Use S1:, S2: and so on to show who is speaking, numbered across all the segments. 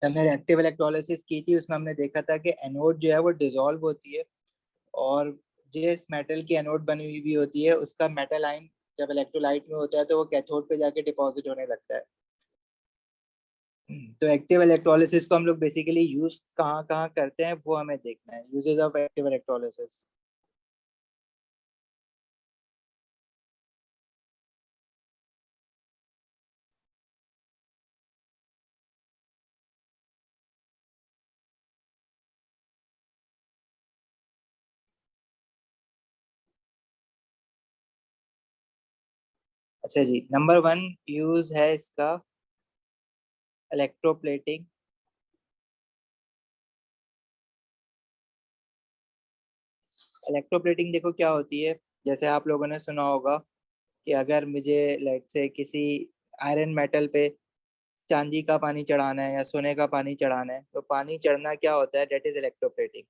S1: हमने reactive electrolysis की थी, उसमें हमने देखा था कि एनोड जो है वो डिसॉल्व होती है, और जिस मेटल की एनोड बनी हुई भी होती है उसका मेटल आयन जब इलेक्ट्रोलाइट में होता है तो वो कैथोड पे जाके डिपॉजिट होने लगता है। तो एक्टिव इलेक्ट्रोलिसिस को हम लोग बेसिकली यूज कहाँ कहाँ करते हैं वो हमें देखना है, यूजेस ऑफ एक्टिव इलेक्ट्रोलिसिस। अच्छा जी, नंबर वन यूज है इसका इलेक्ट्रोप्लेटिंग। इलेक्ट्रोप्लेटिंग देखो क्या होती है, जैसे आप लोगों ने सुना होगा कि अगर मुझे लेट से किसी आयरन मेटल पे चांदी का पानी चढ़ाना है या सोने का पानी चढ़ाना है, तो पानी चढ़ना क्या होता है, डेट इज इलेक्ट्रोप्लेटिंग।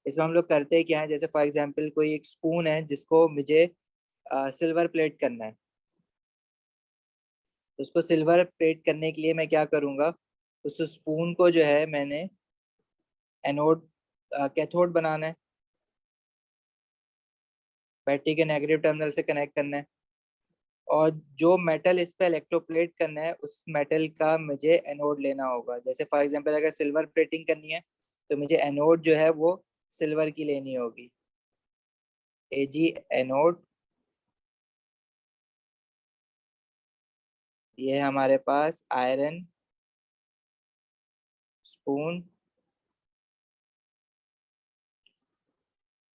S1: इसमें हम लोग करते क्या है, जैसे फॉर एग्जांपल कोई एक स्पून है जिसको मुझे सिल्वर प्लेट करना है, तो उसको सिल्वर प्लेट करने के लिए मैं क्या करूंगा, उस स्पून को जो है मैंने एनोड कैथोड बनाना है, बैटरी के नेगेटिव टर्मिनल से कनेक्ट करना है, और जो मेटल इस पे इलेक्ट्रोप्लेट करना है उस मेटल का मुझे एनोड लेना होगा। जैसे फॉर एग्जांपल अगर सिल्वर प्लेटिंग करनी है तो मुझे एनोड जो है वो सिल्वर की लेनी होगी, एजी एनोड। ये है हमारे पास आयरन स्पून।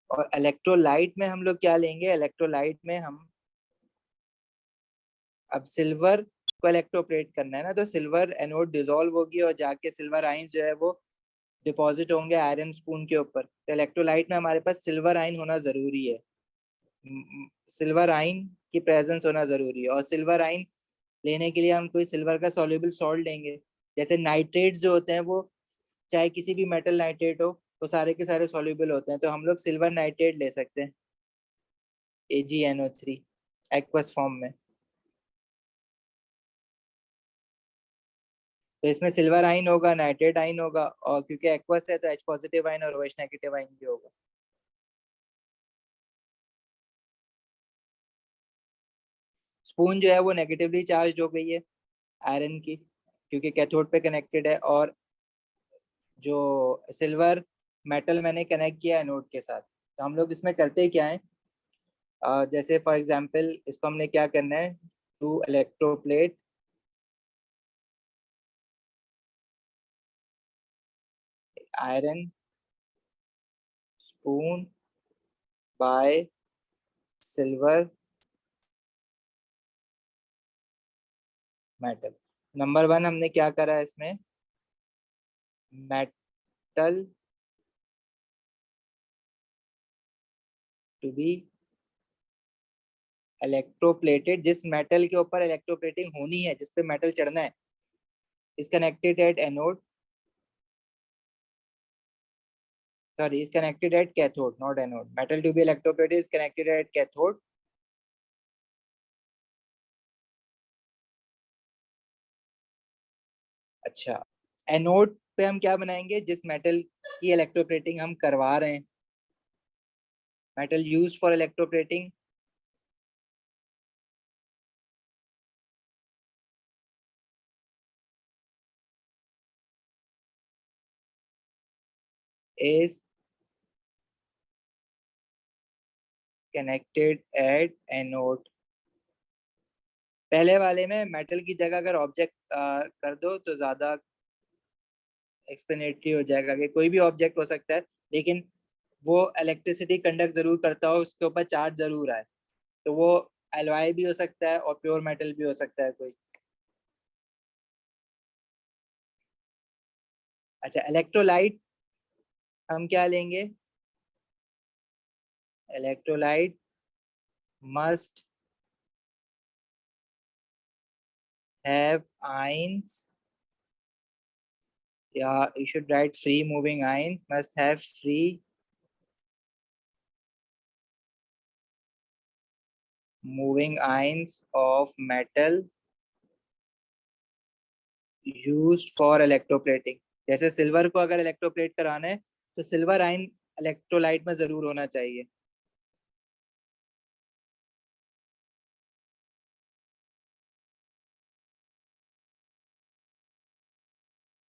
S1: और इलेक्ट्रोलाइट में हम लोग क्या लेंगे, इलेक्ट्रोलाइट में हम अब सिल्वर को इलेक्ट्रोप्लेट करना है ना, तो सिल्वर एनोड डिसॉल्व होगी और जाके सिल्वर आयन जो है वो डिपॉजिट होंगे आयरन स्पून के ऊपर। तो इलेक्ट्रोलाइट में हमारे पास सिल्वर आयन होना जरूरी है, सिल्वर आयन की प्रेजेंस होना जरूरी है। और सिल्वर आयन लेने के लिए हम कोई सिल्वर का सॉल्युबल सॉल्ट लेंगे। जैसे नाइट्रेट जो होते हैं वो चाहे किसी भी मेटल नाइट्रेट हो वो सारे के सारे सॉल्युबल होते हैं, तो हम लोग सिल्वर नाइट्रेट ले सकते हैं, AgNO3 एक्वस फॉर्म में। तो इसमें सिल्वर आइन होगा, नाइट्रेट आइन होगा, और क्योंकि एक्वस है तो H पॉजिटिव आइन और OH नेगेटिव आइन भी होगा। स्पून जो है वो नेगेटिवली चार्ज हो गई है आयरन की, क्योंकि कैथोड पे कनेक्टेड है, और जो सिल्वर मेटल मैंने कनेक्ट किया एनोड के साथ। तो हम लोग इसमें करते क्या है, जैसे फॉर एग्जांपल इसको हमने क्या करना है, to electroplate iron spoon by silver metal. Number one हमने क्या करा है इसमें, मेटल टू बी इलेक्ट्रोप्लेटेड, जिस मेटल के ऊपर इलेक्ट्रोप्लेटिंग होनी है, जिस पे मेटल चढ़ना है, is connected at anode, sorry, is connected at cathode, not anode. Metal to be electroplated is connected at cathode. अच्छा, एनोड पे हम क्या बनाएंगे, जिस मेटल की इलेक्ट्रोप्लेटिंग हम करवा रहे हैं, metal use for electroplating is connected at anode. पहले वाले में मेटल की जगह अगर ऑब्जेक्ट कर दो तो ज्यादा एक्सप्लेनेटरी हो जाएगा, कि कोई भी ऑब्जेक्ट हो सकता है लेकिन वो इलेक्ट्रिसिटी कंडक्ट जरूर करता हो, उसके ऊपर चार्ज जरूर आए। तो वो एलॉय भी हो सकता है और प्योर मेटल भी हो सकता है कोई। अच्छा, इलेक्ट्रोलाइट हम क्या लेंगे, इलेक्ट्रोलाइट मस्ट हैव आयंस, या you should write free moving ions, must have free moving ions of metal used for electroplating. जैसे सिल्वर को अगर इलेक्ट्रोप्लेट कराना है तो सिल्वर आयन इलेक्ट्रोलाइट में जरूर होना चाहिए।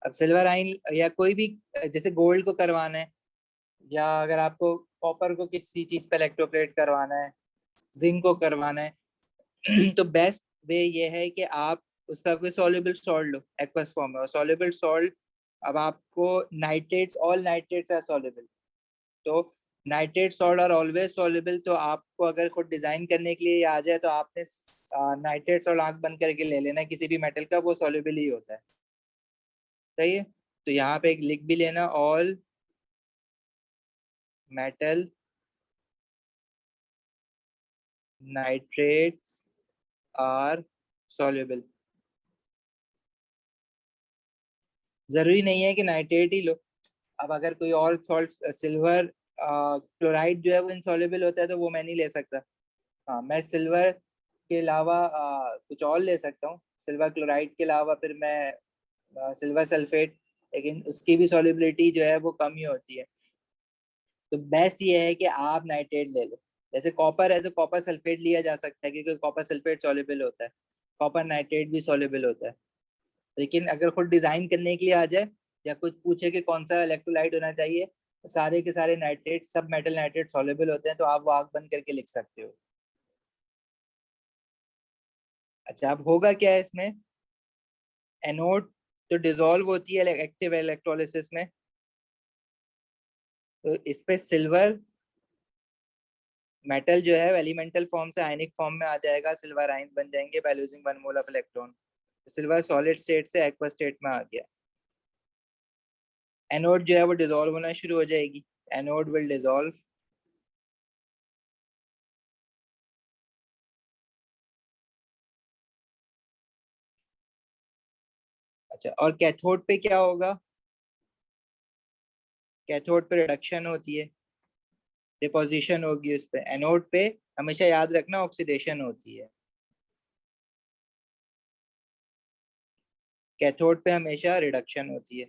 S1: अब सिल्वर आयन या कोई भी जैसे गोल्ड को करवाना है, या अगर आपको कॉपर को किसी चीज पे इलेक्ट्रोप्लेट करवाना है, जिंक को करवाना है तो बेस्ट वे ये है कि आप उसका कोई सॉल्युबल सॉल्ट लो एक्वस फॉर्म में। और सॉल्युबल सॉल्ट, अब आपको nitrates, all nitrates are soluble, तो nitrate salt are always soluble. तो आपको अगर खुद डिजाइन करने के लिए आ जाए तो आपने नाइट्रेट सॉल्ट आंख बंद करके ले लेना है किसी भी मेटल का, वो सॉल्युबल ही होता है। सही है, तो यहाँ पे एक लिख भी लेना, all metal nitrates are soluble. जरूरी नहीं है कि नाइट्रेट ही लो, अब अगर कोई और सॉल्ट, सिल्वर क्लोराइड जो है वो इनसॉल्युबल होता है तो वो मैं नहीं ले सकता। हाँ, मैं सिल्वर के अलावा कुछ और ले सकता हूँ, सिल्वर क्लोराइड के अलावा फिर मैं सिल्वर सल्फेट, लेकिन उसकी भी सॉल्युबिलिटी जो है वो कम ही होती है। तो बेस्ट ये है कि आप नाइट्रेट ले लो। जैसे कॉपर है तो कॉपर सल्फेट लिया जा सकता है क्योंकि कॉपर सल्फेट सॉल्युबल होता है, कॉपर नाइट्रेट भी सॉल्युबल होता है। लेकिन अगर खुद डिजाइन करने के लिए आ जाए या कुछ पूछे कि कौन सा इलेक्ट्रोलाइट होना चाहिए, तो सारे के सारे नाइट्रेट, सब मेटल नाइट्रेट सॉल्युबल होते हैं, तो आप वो आग बंद करके लिख सकते हो। अच्छा, अब होगा क्या है इसमें, एनोड तो डिसॉल्व होती है एक्टिव इलेक्ट्रोलिसिस में, तो इस पे सिल्वर मेटल जो है एलिमेंटल फॉर्म से आयनिक फॉर्म में आ जाएगा, सिल्वर आयंस बन जाएंगे by losing 1 mole of electron. Silver solid state से एक्वा स्टेट में आ गया। एनोड जो है वो डिसॉल्व होना शुरू हो जाएगी, एनोड विल डिसॉल्व। अच्छा, और कैथोड पे क्या होगा, कैथोड पे रिडक्शन होती है, डिपोजिशन होगी उस पे। एनोड पे हमेशा याद रखना ऑक्सीडेशन होती है, कैथोड पे हमेशा रिडक्शन होती है।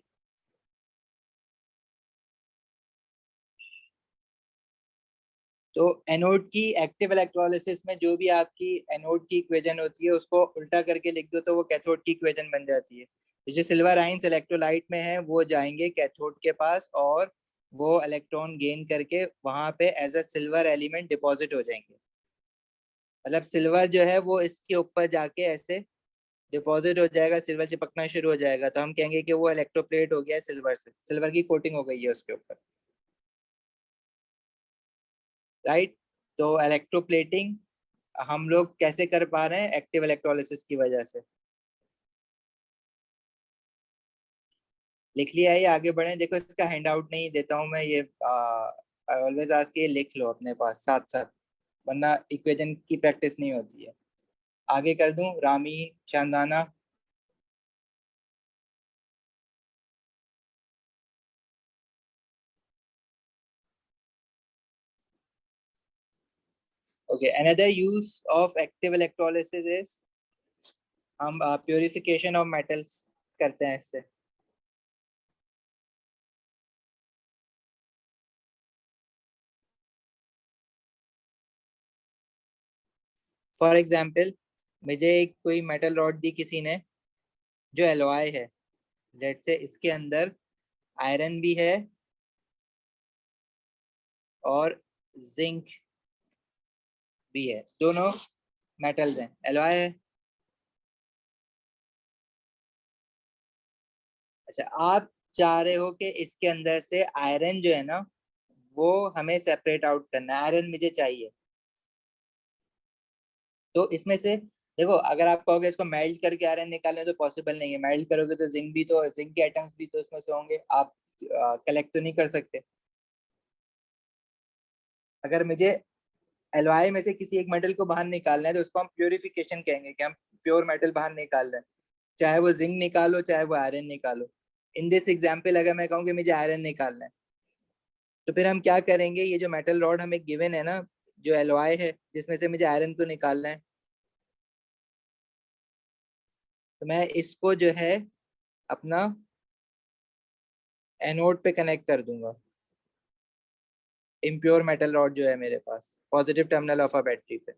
S1: तो एनोड की एक्टिव इलेक्ट्रोलिसिस में जो भी आपकी एनोड की इक्वेशन होती है उसको उल्टा करके लिख दो तो वो कैथोड की इक्वेशन बन जाती है। तो जो सिल्वर आयंस इलेक्ट्रोलाइट में है वो जाएंगे कैथोड के पास और वो इलेक्ट्रॉन गेन करके वहां पे as a silver element deposit हो जाएंगे। मतलब सिल्वर जो है वो इसके ऊपर जाके ऐसे डिपॉजिट हो जाएगा, सिल्वर चिपकना शुरू हो जाएगा, तो हम कहेंगे कि वो इलेक्ट्रोप्लेट हो गया है सिल्वर से, सिल्वर की कोटिंग हो गई है उसके ऊपर। राइट, तो इलेक्ट्रोप्लेटिंग हम लोग कैसे कर पा रहे हैं, एक्टिव इलेक्ट्रोलिसिस की वजह से। लिख लिया है, ये आगे बढ़े। देखो इसका हैंड आउट नहीं देता हूँ मैं, ये ऑलवेज आस्क, ये लिख लो अपने पास साथ साथ, वरना इक्वेशन की प्रैक्टिस नहीं होती है। आगे कर दूं, रामी, शानदाना। Okay, another use of active electrolysis is, हम प्योरिफिकेशन ऑफ मेटल्स करते हैं इससे। फॉर एग्जाम्पल, मुझे एक कोई मेटल रॉड दी किसी ने जो एलॉय है, लेट से इसके अंदर आयरन भी है और जिंक भी है, दोनों मेटल्स हैं, एलॉय है। अच्छा, आप चाह रहे हो कि इसके अंदर से आयरन जो है ना वो हमें सेपरेट आउट करना है, आयरन मुझे चाहिए। तो इसमें से देखो, अगर आप कहोगे इसको मेल्ट करके आयरन निकालने, तो पॉसिबल नहीं है। मेल्ट करोगे तो जिंक भी, तो जिंक के एटम्स भी तो उसमें से होंगे, आप कलेक्ट तो नहीं कर सकते। अगर मुझे एलॉय में से किसी एक मेटल को बाहर निकालना है तो उसको हम प्योरिफिकेशन कहेंगे, कि हम प्योर मेटल बाहर निकाल रहे हैं, चाहे वो जिंक निकालो चाहे वो आयरन निकालो। इन दिस एग्जाम्पल अगर मैं कहूँ कि मुझे आयरन निकालना है, तो फिर हम क्या करेंगे, ये जो मेटल रॉड हमें गिवन है ना, जो एलॉय है जिसमें से मुझे आयरन को निकालना है, तो मैं इसको जो है अपना एनोड पे कनेक्ट कर दूंगा, इम्प्योर मेटल रॉड जो है मेरे पास positive terminal of a battery पे,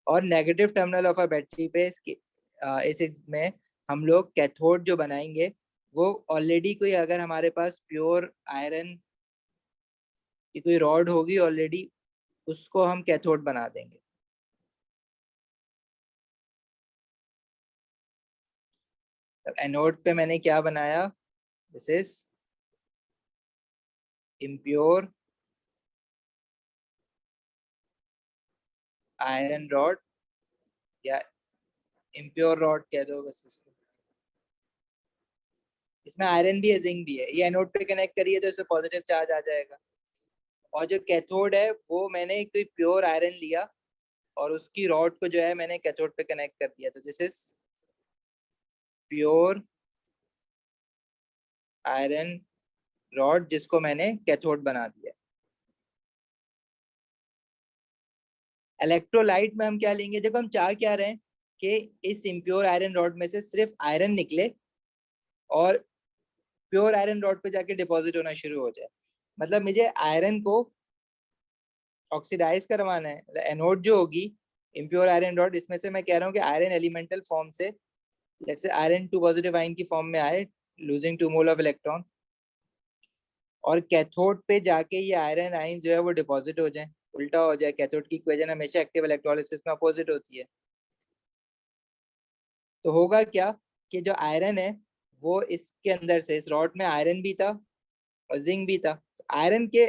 S1: और negative terminal of a battery पे इस में हम लोग कैथोड जो बनाएंगे वो ऑलरेडी कोई, अगर हमारे पास प्योर आयरन की कोई रॉड होगी ऑलरेडी, उसको हम कैथोड बना देंगे। एनोड पे मैंने क्या बनाया, this is impure iron rod, या इम्प्योर रॉड कह दो बस इसको। इसमें आयरन भी है, जिंक भी है, ये एनोड पे कनेक्ट करिए तो इसमें पॉजिटिव चार्ज आ जाएगा। और जो कैथोड है वो मैंने कोई प्योर आयरन लिया और उसकी रॉड को जो है मैंने कैथोड पे कनेक्ट कर दिया, तो this is pure iron rod जिसको मैंने कैथोड बना दिया। इलेक्ट्रोलाइट में हम क्या लेंगे, देखो हम चाह क्या रहे हैं कि इस इम्प्योर आयरन रॉड में से सिर्फ आयरन निकले और प्योर आयरन रॉड पे जाके डिपॉजिट होना शुरू हो जाए। मतलब मुझे आयरन को ऑक्सीडाइज करवाना है, मतलब एनोड जो होगी इम्प्योर आयरन रॉड, इसमें से मैं कह रहा हूँ कि आयरन एलिमेंटल फॉर्म से let's say iron 2 positive ion की फॉर्म में आए, लूजिंग 2 मोल ऑफ इलेक्ट्रॉन, और कैथोड पे जाके ये आयरन आयन जो है वो डिपॉजिट हो जाए, उल्टा हो जाए। कैथोड की इक्वेशन हमेशा एक्टिव इलेक्ट्रोलिसिस में अपोजिट होती है। तो होगा क्या कि जो आयरन है वो इसके अंदर से, इस रॉड में आयरन भी था और जिंक भी था, आयरन के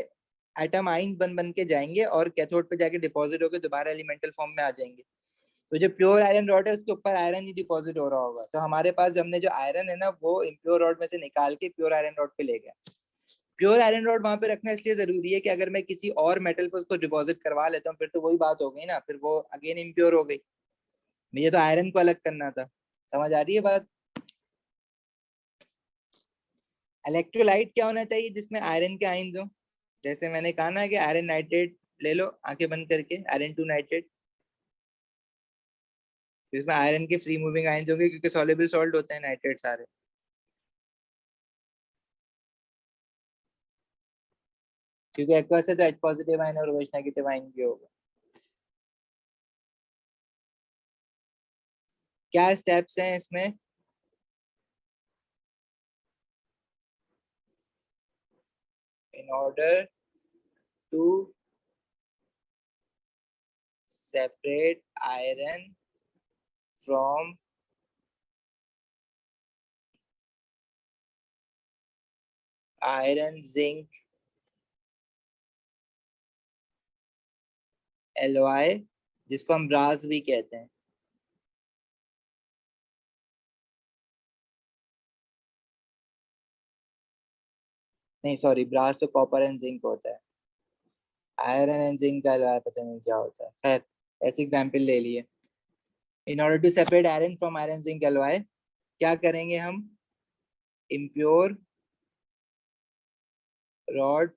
S1: एटम आइन बन बन के जाएंगे और कैथोड पे जाके डिपॉजिट होकर दोबारा एलिमेंटल फॉर्म में आ जाएंगे। तो जो प्योर आयरन रॉड है उसके ऊपर आयरन ही डिपॉजिट हो रहा होगा, तो हमारे पास जो हमने जो आयरन है ना वो इम्प्योर रॉड में से निकाल के प्योर आयरन रॉड पे ले गए। प्योर आयरन रॉड वहां पे रखना इसलिए जरूरी है कि अगर मैं किसी और मेटल पे उसको डिपॉजिट करवा लेता हूँ फिर तो वही बात हो गई ना, फिर वो अगेन इम्प्योर हो गई। मुझे तो आयरन को अलग करना था। समझ आ रही है बात। इलेक्ट्रोलाइट क्या होना चाहिए जिसमें आयरन के आयन हो, जैसे मैंने कहा ना कि आयरन नाइट्रेट ले लो आंखें बंद करके, आयरन 2 नाइट्रेट, इसमें आयरन के फ्री मूविंग आयन होंगे क्योंकि सॉल्युबल सॉल्ट होते हैं नाइट्रेट सारे। क्योंकि एक्वा से तो H पॉजिटिव आयन और OH नेगेटिव आयन भी होगा। क्या स्टेप्स हैं इसमें, in order to separate iron from iron zinc alloy, जिसको हम ब्रास भी कहते हैं। नहीं सॉरी, ब्रास तो कॉपर एंड जिंक होता है, आयरन एंड जिंक का एलॉय पता नहीं क्या होता है, खैर ऐसे एग्जांपल ले लिए। In order to separate iron from iron zinc alloy क्या करेंगे हम, impure rod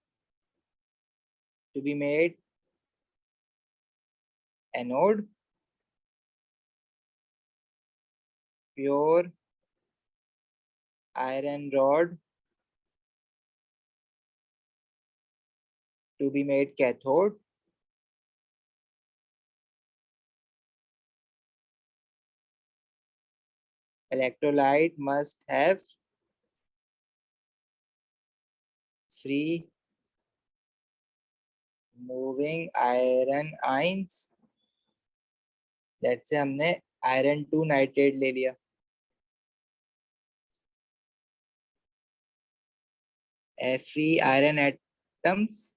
S1: to be made anode, pure iron rod to be made cathode, electrolyte must have free moving iron ions। जैसे हमने आयरन 2 नाइट्रेट ले लिया, Fe iron atoms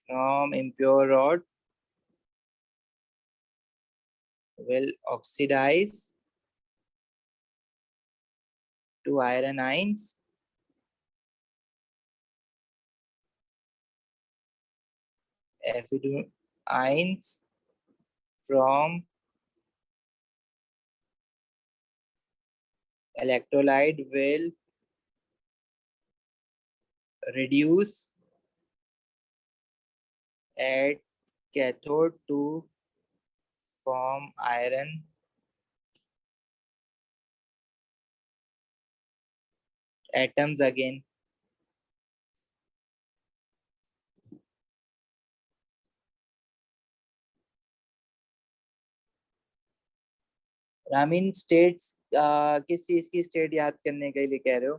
S1: from impure rod will oxidize to iron ions, Fe2 ions from electrolyte will reduce at cathode to form iron atoms again. Ramin states किस चीज की state याद करने के लिए कह रहे हो?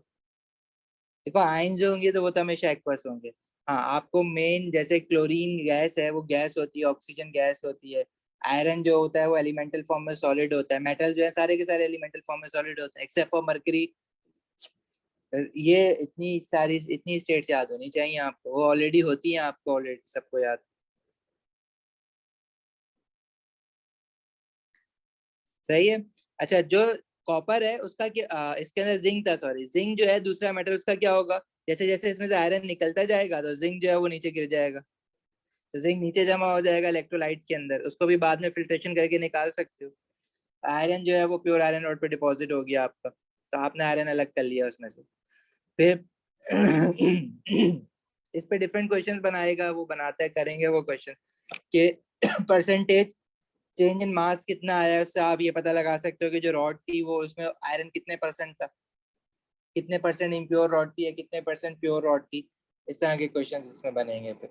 S1: देखो आयन जो होंगे तो वो तो हमेशा एक्वस होंगे। हाँ, आपको मेन जैसे क्लोरीन गैस है वो गैस होती है, ऑक्सीजन गैस होती है। आयरन जो होता है वो एलिमेंटल फॉर्म में सॉलिड होता है। मेटल जो है सारे के सारे एलिमेंटल फॉर्म में सॉलिड होते हैं एक्सेप्ट फॉर मरकरी। ये इतनी स्टेट्स याद होनी चाहिए आपको, वो ऑलरेडी होती है, आपको ऑलरेडी सबको याद। सही है। अच्छा, जो कॉपर है उसका क्या इसके अंदर जिंक था, सॉरी जिंक जो है दूसरा मेटल, उसका क्या होगा? जैसे जैसे इसमें से आयरन निकलता जाएगा तो जिंक जो है वो नीचे गिर जाएगा, तो जिंक नीचे जमा हो जाएगा इलेक्ट्रोलाइट के अंदर, उसको भी बाद में फिल्ट्रेशन करके निकाल सकते हो। आयरन जो है वो प्योर आयरन रोड पे डिपॉजिट हो गया आपका, तो आपने आयरन अलग कर लिया उसमें से। फिर इस पे डिफरेंट क्वेश्चंस बनाएगा वो, बनाता है, करेंगे वो क्वेश्चन कि परसेंटेज चेंज इन मास कितना आया है, उससे आप ये पता लगा सकते हो कि जो रॉड थी वो उसमें आयरन कितने परसेंट था, कितने परसेंट इम्प्योर रॉड थी या कितने परसेंट प्योर रॉड थी। इस तरह के क्वेश्चंस इसमें बनेंगे फिर।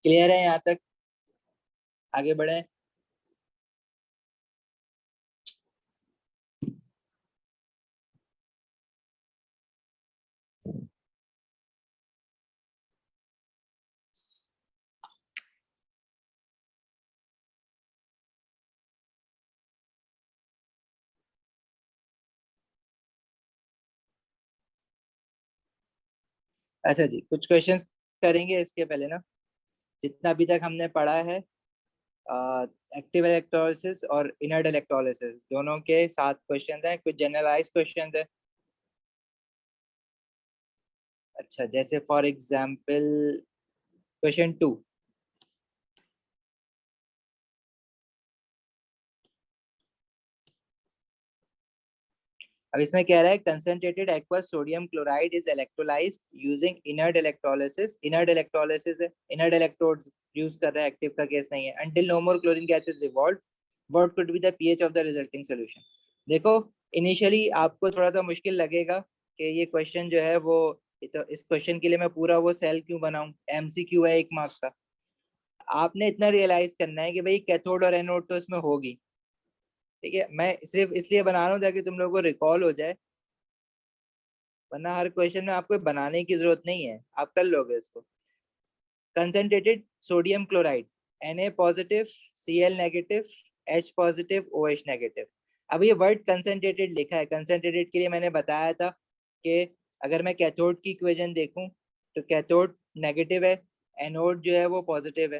S1: क्लियर है यहाँ तक? आगे बढ़े। अच्छा जी, कुछ क्वेश्चंस करेंगे इसके पहले ना, जितना अभी तक हमने पढ़ा है एक्टिव इलेक्ट्रोलिसिस और इनर्ट इलेक्ट्रोलिसिस दोनों के 7 क्वेश्चन हैं, कुछ जनरलाइज क्वेश्चन है। अच्छा, जैसे फॉर एग्जांपल क्वेश्चन 2। अब इसमें कह रहा है concentrated aqueous sodium chloride is electrolysed using inert electrolysis. Inert electrolysis है, इनर्ट इलेक्ट्रोड्स यूज कर रहा है, एक्टिव का केस नहीं है। Until no more chlorine gas is evolved, what could be the pH of the resulting solution. देखो, initially आपको थोड़ा सा मुश्किल लगेगा कि ये क्वेश्चन जो है वो, तो इस क्वेश्चन के लिए मैं पूरा वो सेल क्यों बनाऊं, एमसीक्यू है 1 मार्क्स का। आपने इतना रियलाइज करना है कि भाई कैथोड और एनोड तो इसमें होगी, ठीक है, मैं सिर्फ इसलिए बना रहा हूँ ताकि तुम लोगों को रिकॉल हो जाए, वरना हर क्वेश्चन में आपको बनाने की जरूरत नहीं है, आप कर लोगे उसको। Concentrated sodium chloride, Na positive, Cl negative, H positive, OH negative. अब ये वर्ड कंसंट्रेटेड लिखा है, कंसंट्रेटेड के लिए मैंने बताया था कि अगर मैं कैथोड की इक्वेशन देखूं तो कैथोड नेगेटिव है, एनोड जो है वो पॉजिटिव है।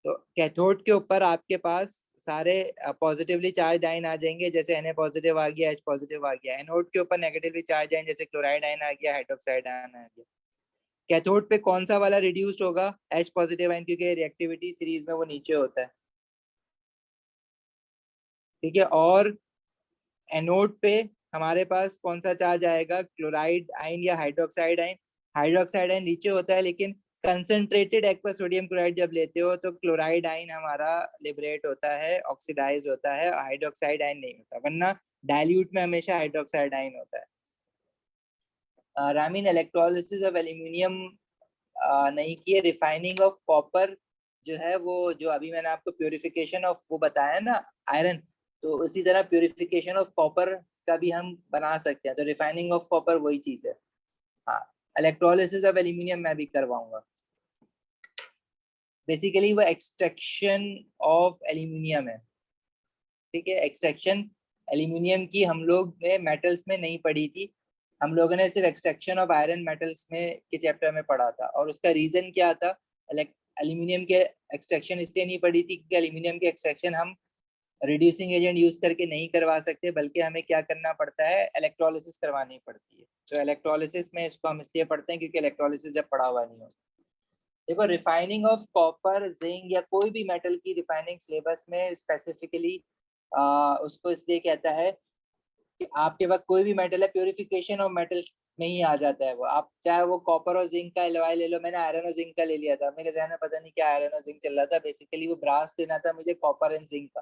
S1: तो कैथोड के ऊपर आपके पास सारे पॉजिटिवली चार्ज आयन आ जाएंगे, जैसे Na पॉजिटिव आ गया, H पॉजिटिव आ गया। एनोड के ऊपर नेगेटिवली चार्ज आयन, जैसे क्लोराइड आयन आ गया, हाइड्रोक्साइड आयन आ गया। कैथोड पे कौन सा वाला रिड्यूस्ड होगा? H पॉजिटिव आयन, क्योंकि रिएक्टिविटी सीरीज में वो नीचे होता है, ठीक है। और एनोड पे हमारे पास कौन सा चार्ज आएगा? क्लोराइड आयन या हाइड्रोक्साइड आयन। हाइड्रोक्साइड आयन नीचे होता है, लेकिन कंसंट्रेटेड एक्वा सोडियम क्लोराइड जब लेते हो तो क्लोराइड आयन हमारा लिबरेट होता है, ऑक्सीडाइज होता है, हाइड्रोक्साइड आयन नहीं होता, वरना डाइल्यूट में हमेशा हाइड्रोक्साइड आयन होता है। रामीन इलेक्ट्रोलिसिस ऑफ एल्यूमिनियम नहीं किए। रिफाइनिंग ऑफ कॉपर जो है वो, जो अभी मैंने आपको प्योरिफिकेशन ऑफ वो बताया ना, आयरन, तो उसी तरह प्योरिफिकेशन ऑफ कॉपर का भी हम बना सकते हैं, तो रिफाइनिंग ऑफ कॉपर वही चीज है। हाँ, इलेक्ट्रोलिसिस ऑफ एल्यूमिनियम मैं भी करवाऊंगा। बेसिकली वो एक्सट्रैक्शन ऑफ एल्यूमिनियम है, ठीक है। एक्सट्रैक्शन एल्यूमिनियम की हम लोग ने मेटल्स में नहीं पढ़ी थी, हम लोगों ने सिर्फ एक्सट्रैक्शन ऑफ आयरन मेटल्स में के चैप्टर में पढ़ा था। और उसका रीजन क्या था? एल्यूमिनियम के एक्सट्रैक्शन इसलिए नहीं पढ़ी थी क्योंकि एल्यूमिनियम के एक्सट्रैक्शन हम रिड्यूसिंग एजेंट यूज करके नहीं करवा सकते, बल्कि हमें क्या करना पड़ता है? इलेक्ट्रोलिसिस करवानी पड़ती है। तो इलेक्ट्रोलिसिस में इसको हम इसलिए पढ़ते हैं क्योंकि इलेक्ट्रोलिसिस जब पढ़ा हुआ नहीं होता। देखो, रिफाइनिंग ऑफ कॉपर, जिंक या कोई भी मेटल की रिफाइनिंग सिलेबस में स्पेसिफिकली उसको इसलिए कहता है कि आपके पास कोई भी मेटल है, प्योरिफिकेशन ऑफ मेटल्स में ही आ जाता है वो। आप चाहे वो कॉपर और जिंक का एलॉय ले लो, मैंने आयरन और जिंक का ले लिया था, मेरे जहन में पता नहीं क्या आयरन और जिंक चल रहा था, बेसिकली वो ब्रास लेना था मुझे कॉपर एंड जिंक का।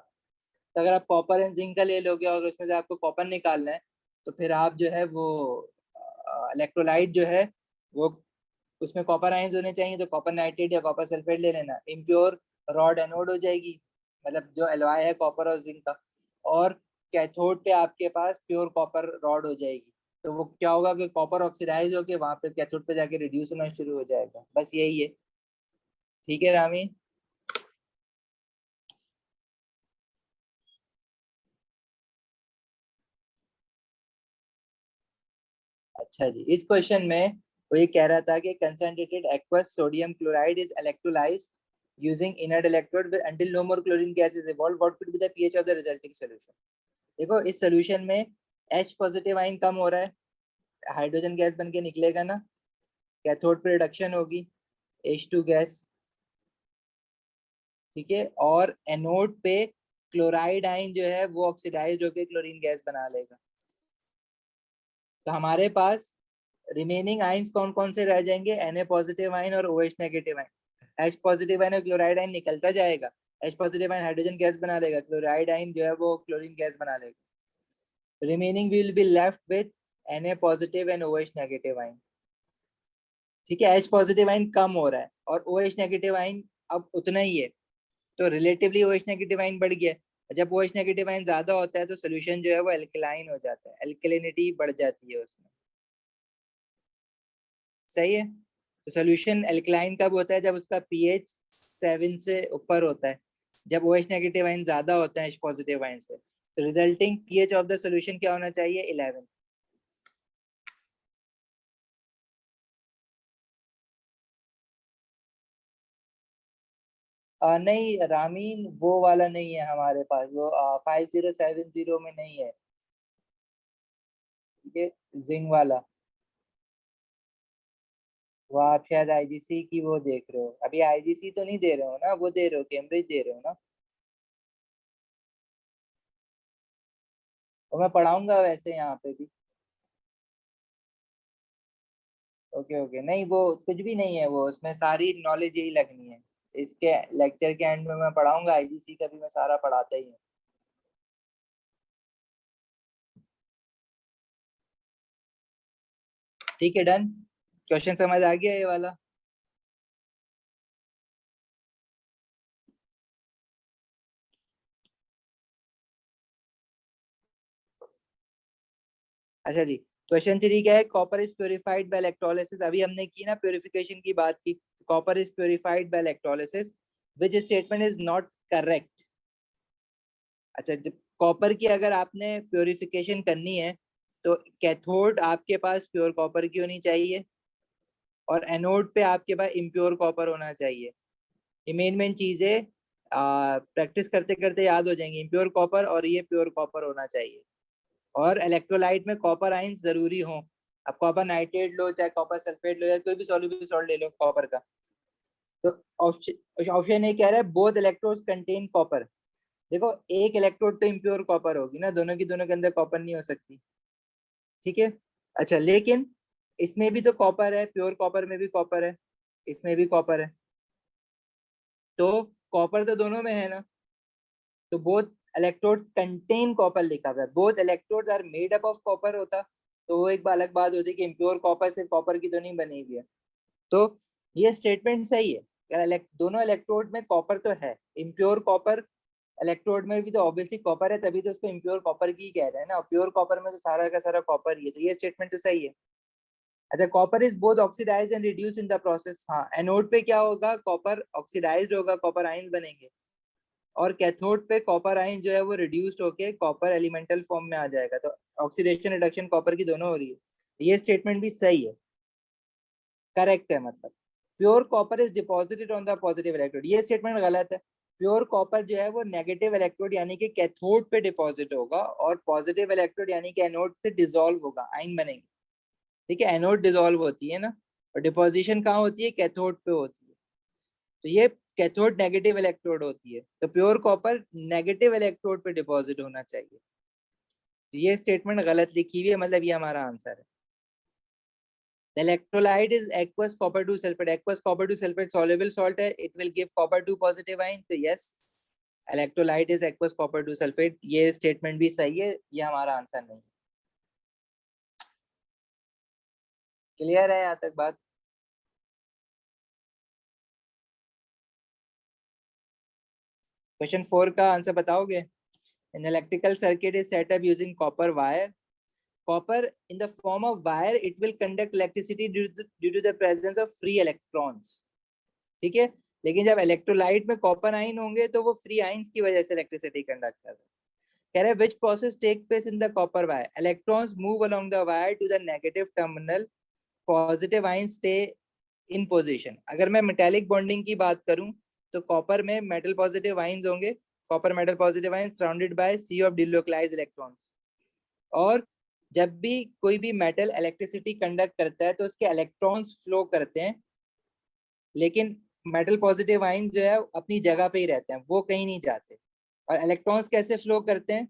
S1: तो अगर आप कॉपर एंड जिंक का ले लोगे और उसमें से आपको कॉपर निकालना है, तो फिर आप जो है वो इलेक्ट्रोलाइट जो है वो, उसमें कॉपर आयंस होने चाहिए, तो कॉपर नाइट्रेट या कॉपर सल्फेट ले लेना, इम्प्योर रॉड एनोड हो जाएगी, मतलब जो एलॉय है कॉपर और जिंक का। और कैथोड पे आपके पास प्योर कॉपर रॉड हो जाएगी। तो वो क्या होगा कि कॉपर ऑक्सीडाइज होके वहां पे कैथोड पे जाके रिड्यूस होना शुरू हो जाएगा। बस यही है। ठीक है रामीन। अच्छा जी, इस क्वेश्चन में वो ये कह रहा था कि concentrated aqueous sodium chloride is electrolysed using inert electrode until no more chlorine gas is evolved, what could be the pH of the resulting solution? देखो इस सोल्यूशन में H पॉजिटिव आयन कम हो रहा है, हाइड्रोजन गैस बन के निकलेगा ना, कैथोड पे रिडक्शन होगी, H2 गैस। ठीक है, और एनोड पे क्लोराइड आयन जो है वो ऑक्सीडाइज होकर क्लोरीन गैस बना लेगा। तो हमारे पास रिमेनिंग आयंस कौन कौन से रह जाएंगे? Na पॉजिटिव आयन और OH negative ion. H positive ion और क्लोराइड आयन निकलता जाएगा, H positive ion hydrogen gas बना लेगा, क्लोराइड आयन जो है वो क्लोरीन गैस बना लेगा। Remaining will be left with Na positive and OH negative ion. ठीक है, H पॉजिटिव आयन कम हो रहा है और OH नेगेटिव आयन अब उतना ही है, तो रिलेटिवली OH नेगेटिव आयन बढ़ गया। जब OH नेगेटिव आयन ज्यादा होता है तो सोल्यूशन जो है वो एल्कलाइन हो जाता है, एल्कलिनिटी बढ़ जाती है उसमें। सही है। तो सोल्यूशन एल्कलाइन कब होता है? जब उसका पीएच 7 से ऊपर होता है, जब OH नेगेटिव आयन ज्यादा होता है H पॉजिटिव आयन से। तो resulting pH of the solution क्या होना चाहिए? 11। नहीं रामीन, वो वाला नहीं है हमारे पास, वो 5070 में नहीं है। ठीक है, जिंग वाला। वो आप शायद आईजीसी की वो देख रहे हो, अभी आईजीसी तो नहीं दे रहे हो ना, वो दे रहे हो कैम्ब्रिज दे रहे हो ना? वो मैं पढ़ाऊंगा वैसे यहाँ पे भी। ओके ओके, नहीं वो कुछ भी नहीं है, वो उसमें सारी नॉलेज यही लगनी है। इसके लेक्चर के एंड में मैं पढ़ाऊंगा, आईजीसी का भी मैं सारा पढ़ाता ही हूँ। ठीक है, डन। क्वेश्चन समझ आ गया ये वाला? अच्छा जी, क्वेश्चन 3 क्या है? Copper is purified by electrolysis. अभी हमने की ना प्योरिफिकेशन की बात की, copper is purified by electrolysis, which statement is not correct? अच्छा, जब कॉपर की अगर आपने प्योरिफिकेशन करनी है तो कैथोड आपके पास प्योर कॉपर की होनी चाहिए और एनोड पे आपके पास इम्प्योर कॉपर होना चाहिए। ये मेन मेन चीजें प्रैक्टिस करते करते याद हो जाएंगी, इम्प्योर कॉपर और ये प्योर कॉपर होना चाहिए। और इलेक्ट्रोलाइट में कॉपर आयंस जरूरी हो। अब कॉपर नाइट्रेट लो, चाहे कॉपर सल्फेट लो, या कोई भी सॉल्युबल सॉल्ट ले लो कॉपर का। तो ऑप्शन ए कह रहा है बोथ इलेक्ट्रोड्स कंटेन कॉपर। देखो एक इलेक्ट्रोड तो इम्प्योर कॉपर होगी ना, दोनों की दोनों के अंदर कॉपर नहीं हो सकती। ठीक है। अच्छा, लेकिन इसमें भी तो कॉपर है, प्योर कॉपर में भी कॉपर है, इसमें भी कॉपर है, तो कॉपर तो दोनों में है ना। तो बोथ इलेक्ट्रोड्स कंटेन कॉपर लिखा हुआ है, both electrodes are made up of copper होता तो वो एक अलग बात होती कि इम्प्योर कॉपर सिर्फ कॉपर की तो नहीं बनी हुई है। तो ये स्टेटमेंट सही है, दोनों इलेक्ट्रोड में कॉपर तो है, इम्प्योर कॉपर इलेक्ट्रोड में भी तो ऑब्वियसली कॉपर है, तभी तो उसको इम्प्योर कॉपर की कह रहे हैं ना, प्योर कॉपर में तो सारा का सारा कॉपर ही है, तो ये स्टेटमेंट तो सही है। अच्छा, copper is both oxidise and reduce in the process. हाँ, एनोड पे क्या होगा? कॉपर ऑक्सीडाइज्ड होगा, कॉपर आयन बनेंगे, और कैथोड पे कॉपर आयन जो है वो रिड्यूस्ड होके कॉपर एलिमेंटल फॉर्म में आ जाएगा। तो ऑक्सीडेशन रिडक्शन कॉपर की दोनों हो रही है, ये स्टेटमेंट भी सही है, करेक्ट है। मतलब pure copper is deposited on the positive electrode, ये स्टेटमेंट गलत है। प्योर कॉपर जो है वो नेगेटिव इलेक्ट्रोड यानी कि कैथोड पे डिपॉजिट होगा, और पॉजिटिव इलेक्ट्रोड यानी कि एनोड से डिसॉल्व होगा, आयन बनेंगे। ठीक है, एनोड डिसॉल्व होती है ना, और डिपोजिशन कहाँ होती है? कैथोड पे होती है। तो ये कैथोड नेगेटिव इलेक्ट्रोड होती है, तो प्योर कॉपर नेगेटिव इलेक्ट्रोड पे डिपॉजिट होना चाहिए। तो ये स्टेटमेंट गलत लिखी हुई है, मतलब ये हमारा आंसर है। The electrolyte is aqueous copper 2 sulfate. Aqueous copper 2 sulfate soluble salt है, it will give copper 2 positive ion, तो yes, electrolyte is aqueous copper two sulphate, ये स्टेटमेंट भी सही है, ये हमारा आंसर नहीं। क्लियर है यहाँ तक बात? क्वेश्चन 4 का आंसर बताओगे? An electrical circuit is set up using copper wire. Copper in the form of wire, it will conduct electricity due to the presence of free electrons. ठीक है, लेकिन जब इलेक्ट्रोलाइट में कॉपर आयन होंगे तो वो फ्री आयंस की वजह से इलेक्ट्रिसिटी कंडक्ट कर रहे हैं। कह रहे हैं which process take place in the copper wire? Electrons move along the wire to the negative terminal. Positive ions stay in position. अगर मैं मेटेलिक बॉन्डिंग की बात करूं तो कॉपर में मेटल पॉजिटिव आयंस होंगे, copper metal positive ions surrounded by sea of delocalised electrons. और जब भी कोई भी मेटल इलेक्ट्रिसिटी कंडक्ट करता है तो उसके इलेक्ट्रॉन्स फ्लो करते हैं, लेकिन मेटल पॉजिटिव आयंस जो है अपनी जगह पे ही रहते हैं, वो कहीं नहीं जाते। और इलेक्ट्रॉन्स कैसे फ्लो करते हैं?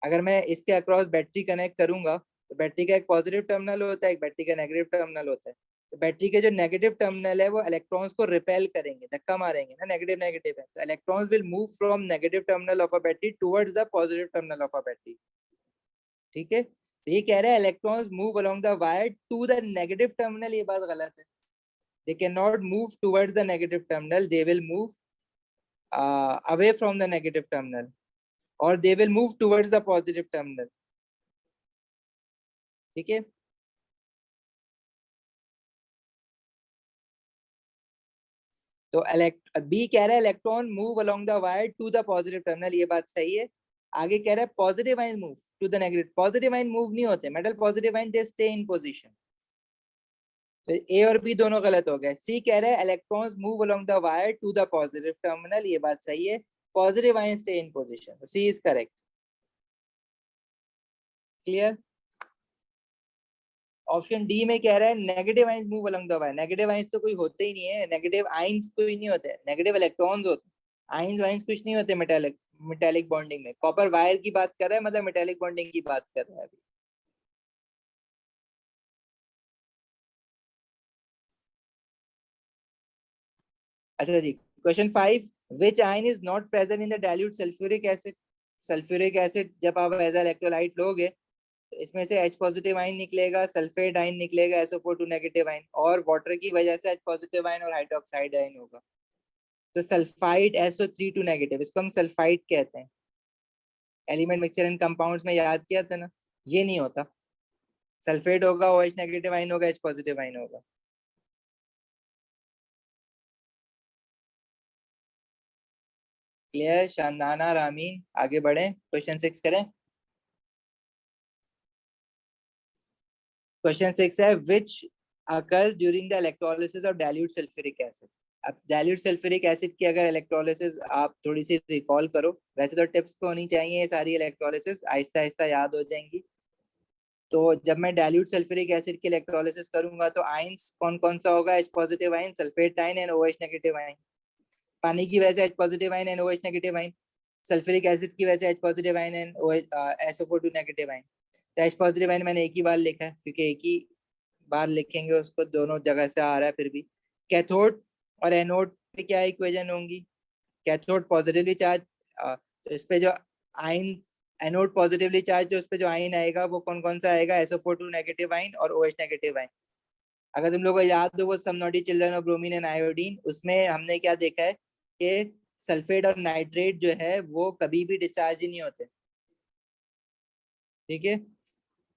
S1: अगर मैं इसके अक्रॉस बैटरी कनेक्ट करूंगा तो बैटरी का एक पॉजिटिव टर्मिनल होता है, एक बैटरी का नेगेटिव टर्मिनल होता है। तो बैटरी के जो नेगेटिव टर्मिनल है वो इलेक्ट्रॉन्स को रिपेल करेंगे, धक्का मारेंगे ना, नेगेटिव नेगेटिव है, तो electrons will move from negative terminal of a battery towards the positive terminal of a battery. ठीक है, तो ये कह रहा है electrons move along the wire to the negative terminal, ये बात गलत है। They can not move towards the negative terminal, they will move away from the negative terminal, और they will move towards the positive terminal. ठीक है, तो B कह रहा है electron move along the wire to the positive terminal, ये बात सही है। आगे कह रहा है positive ion move to the negative, positive ion move नहीं होते, metal positive ion they stay in position. तो ए और बी दोनों गलत हो गए। सी कह रहा है electrons move along the wire to the positive terminal, ये बात सही है, positive ion stay in position, तो C is correct. Clear? Option D में कह रहा है negative ions move along the wire, negative ions तो कोई होते ही नहीं है, नेगेटिव आयंस कोई नहीं होते, नेगेटिव इलेक्ट्रॉन्स होते हैं, आयंस वायंस कुछ नहीं होते मेटालिक मेटालिक बॉन्डिंग में। कॉपर वायर की बात कर रहा है, मतलब मेटालिक बॉन्डिंग की बात कर रहा है अभी। अच्छा जी, question 5, which ion is not present in the dilute sulphuric acid? Sulphuric acid जब आप एज इलेक्ट्रोलाइट लोगे तो इसमें से H पॉजिटिव आयन निकलेगा, सल्फेट आयन निकलेगा, SO4 नेगेटिव आयन, और वाटर की वजह से H पॉजिटिव आयन और हाइड्रोक्साइड आयन होगा। तो सल्फाइड SO3 नेगेटिव, इसको हम सल्फाइड कहते हैं। एलिमेंट मिक्सचर एंड कंपाउंड्स में याद किया था ना, ये नहीं होता। सल्फेट होगा, OH नेगेटिव आयन होगा, H पॉजिटिव आयन होगा। क्लियर? शानदाना रामीन, आगे बढ़े, क्वेश्चन 6 करें। क्वेश्चन 6 है विच occurs during the electrolysis of dilute sulfuric acid? अब डाइल्यूट सल्फ्यूरिक एसिड की अगर इलेक्ट्रोलिसिस आप थोड़ी सी रिकॉल करो, वैसे तो टिप्स पे होनी चाहिए ये सारी इलेक्ट्रोलिसिस, आहिस्ता आहिस्ता याद हो जाएंगी। तो जब मैं डाइल्यूट सल्फ्यूरिक एसिड की इलेक्ट्रोलिसिस करूंगा तो आयंस कौन कौन सा होगा? H positive ion, sulphate ion and OH negative ion. पानी की वजह से H positive ion and OH negative ion, sulphuric acid की वजह से H positive ion and SO4 negative ion. तो H पॉजिटिव आयन मैंने एक ही बार लिखा है क्योंकि एक ही बार लिखेंगे उसको, दोनों जगह से आ रहा है फिर भी। कैथोड और एनोड पे क्या इक्वेशन होंगी? कैथोड पॉजिटिवली चार्ज, तो इस पे जो आयन, एनोड पॉजिटिवली चार्ज, जो उस पे जो आयन आएगा वो कौन कौन सा आएगा? SO4 नेगेटिव आयन और OH नेगेटिव आयन। अगर तुम लोगों को याद हो वो some naughty children of bromine and iodine, उसमें हमने क्या देखा है कि सल्फेट और नाइट्रेट जो है वो कभी भी डिस्चार्ज ही नहीं होते। ठीक है,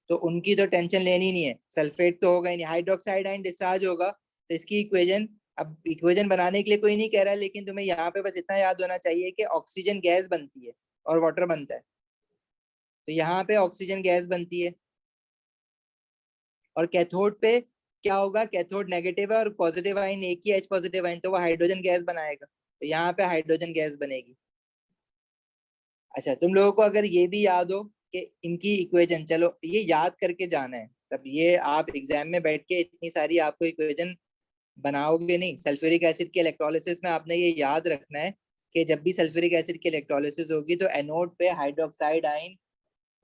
S1: तो उनकी तो टेंशन लेनी नहीं है, सल्फेट तो होगा ही नहीं, हाइड्रोक्साइड आयन डिस्चार्ज होगा। तो इसकी इक्वेशन, अब इक्वेशन बनाने के लिए कोई नहीं कह रहा, लेकिन तुम्हें यहाँ पे बस इतना याद होना चाहिए कि ऑक्सीजन गैस बनती है और वाटर बनता है। तो यहाँ पे ऑक्सीजन गैस बनती है, और कैथोड पे क्या होगा? कैथोड नेगेटिव है और पॉजिटिव आयन एक ही H पॉजिटिव आयन, तो वो हाइड्रोजन गैस बनाएगा, तो यहाँ पे हाइड्रोजन गैस बनेगी। अच्छा, तुम लोगों को अगर ये भी याद हो कि इनकी इक्वेशन, चलो ये याद करके जाना है, तब ये आप एग्जाम में बैठ के इतनी सारी आपको इक्वेशन बनाओगे नहीं। सल्फ्यूरिक एसिड के इलेक्ट्रोलिसिस में आपने ये याद रखना है कि जब भी सल्फ्यूरिक एसिड की इलेक्ट्रोलिसिस होगी तो एनोड पे हाइड्रोक्साइड आयन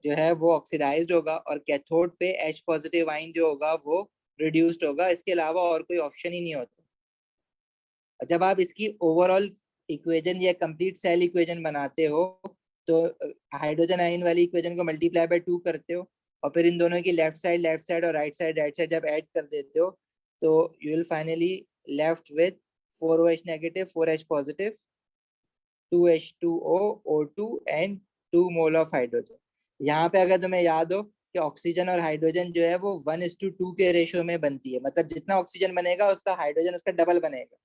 S1: जो है वो ऑक्सीडाइज्ड होगा, और कैथोड पे H पॉजिटिव आयन जो होगा वो रिड्यूस्ड होगा। इसके अलावा और कोई ऑप्शन ही नहीं होता। जब आप इसकी ओवरऑल इक्वेशन या कंप्लीट सेल इक्वेशन बनाते हो तो हाइड्रोजन आयन वाली इक्वेशन को मल्टीप्लाई बाय 2 करते हो और फिर इन दोनों की लेफ्ट साइड और राइट साइड जब ऐड कर देते हो तो you will finally left with 4OH negative 4H positive 2H2O O2 and 2 mole of hydrogen. यहाँ पे अगर तुम्हें याद हो कि ऑक्सीजन और हाइड्रोजन जो है वो 1:2 के रेशियो में बनती है, मतलब जितना ऑक्सीजन बनेगा उसका हाइड्रोजन उसका डबल बनेगा।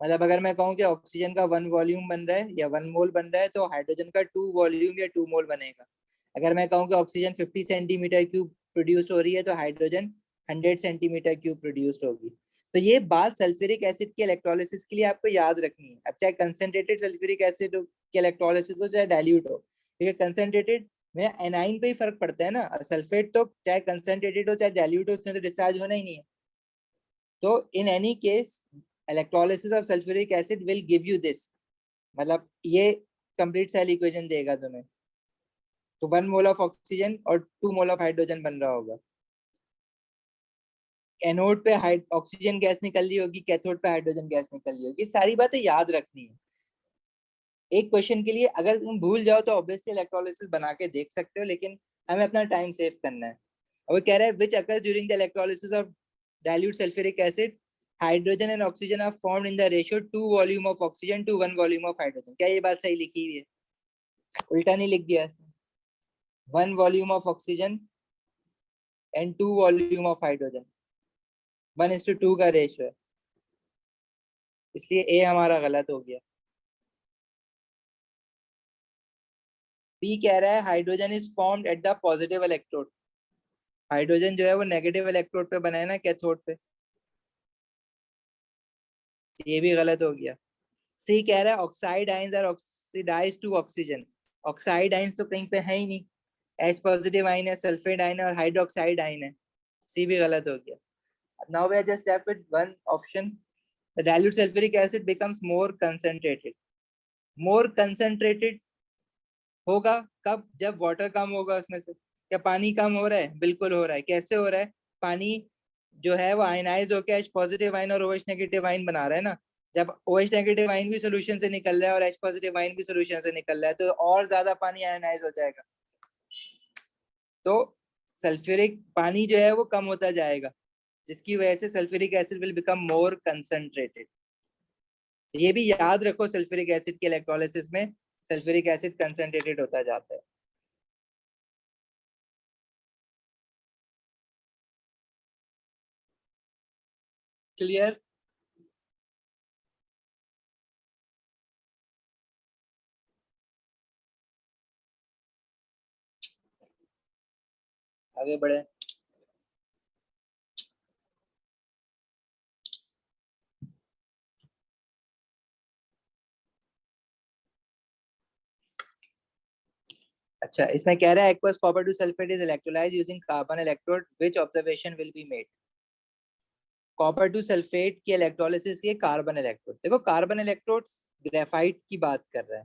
S1: मतलब अगर मैं कहूँ कि ऑक्सीजन का 1 वॉल्यूम बन रहा है या 1 मोल बन रहा है तो हाइड्रोजन का 2 वॉल्यूम या 2 मोल बनेगा। अगर मैं कहूँ कि ऑक्सीजन 50 सेंटीमीटर क्यूब प्रोड्यूस हो रही है तो हाइड्रोजन 100 सेंटीमीटर क्यूब प्रोड्यूस होगी। तो ये बात सल्फ्यूरिक एसिड के इलेक्ट्रोलिसिस के लिए आपको याद रखनी है। अब चाहे कंसंट्रेटेड सल्फ्यूरिक एसिड के इलेक्ट्रोलिसिस हो चाहे डाइल्यूट हो, क्योंकि कंसंट्रेटेड में एनाइन पे ही फर्क पड़ता है ना, सल्फेट तो चाहे कंसंट्रेटेड हो चाहे डाइल्यूट हो उसमें तो डिस्चार्ज होना ही नहीं है। तो in any case electrolysis of sulphuric acid will give you this, मतलब ये कंप्लीट सेल इक्वेशन देगा तुम्हें। तो 1 मोल ऑफ ऑक्सीजन और 2 मोल ऑफ हाइड्रोजन बन रहा होगा। एनोड पे ऑक्सीजन गैस निकल रही होगी, कैथोड पे हाइड्रोजन गैस निकल रही होगी। सारी बातें याद रखनी है एक क्वेश्चन के लिए। अगर तुम भूल जाओ तो ऑब्वियसली इलेक्ट्रोलिसिस बना के देख सकते हो, लेकिन हमें अपना टाइम सेव करना है। और वो कह रहा है which occur during the electrolysis of dilute sulphuric acid hydrogen and oxygen are formed in the ratio 2 volume of oxygen to 1 volume of hydrogen. क्या ये बात सही लिखी हुई है? उल्टा नहीं लिख दिया इसने? 1 volume of oxygen and 2 volume of hydrogen 1:2 का रेशियो है, इसलिए ए हमारा गलत हो गया। पी कह रहा है hydrogen is formed at the positive electrode. Hydrogen जो है वो नेगेटिव इलेक्ट्रोड पे बना है ना, कैथोड पे। ये भी गलत हो गया। सी कह रहा है oxide ions are oxidised to oxygen. Oxide ions तो कहीं पे है ही नहीं, H पॉजिटिव आयन है, सल्फेट आयन है और हाइड्रोक्साइड आयन है। सी भी गलत हो गया। Now we are just left with one option. The dilute sulphuric acid becomes more concentrated. More concentrated होगा कब? जब वाटर कम होगा उसमें से। क्या पानी कम हो रहा है? बिल्कुल हो रहा है। कैसे हो रहा है? पानी जो है वो आयनाइज होकर H पॉजिटिव आयन और OH नेगेटिव आयन बना रहा है ना। जब OH नेगेटिव आयन भी सोल्यूशन से निकल रहा है और H पॉजिटिव आयन भी सोल्यूशन से निकल रहा है तो और ज्यादा पानी आयनाइज हो जाएगा, तो सल्फ्यूरिक पानी जो है वो कम होता जाएगा, जिसकी वजह से sulphuric acid will become more concentrated. ये भी याद रखो, सल्फ्यूरिक एसिड के इलेक्ट्रोलिसिस में सल्फ्यूरिक एसिड कंसंट्रेटेड होता जाता है। क्लियर? आगे बढ़े। अच्छा, इसमें कह रहा है aqueous copper to sulfate is electrolyzed using carbon electrode, which observation will be made? Copper two sulphate की इलेक्ट्रोलिसिस की कार्बन इलेक्ट्रोड। देखो कार्बन इलेक्ट्रोड ग्रेफाइट की बात कर रहा है।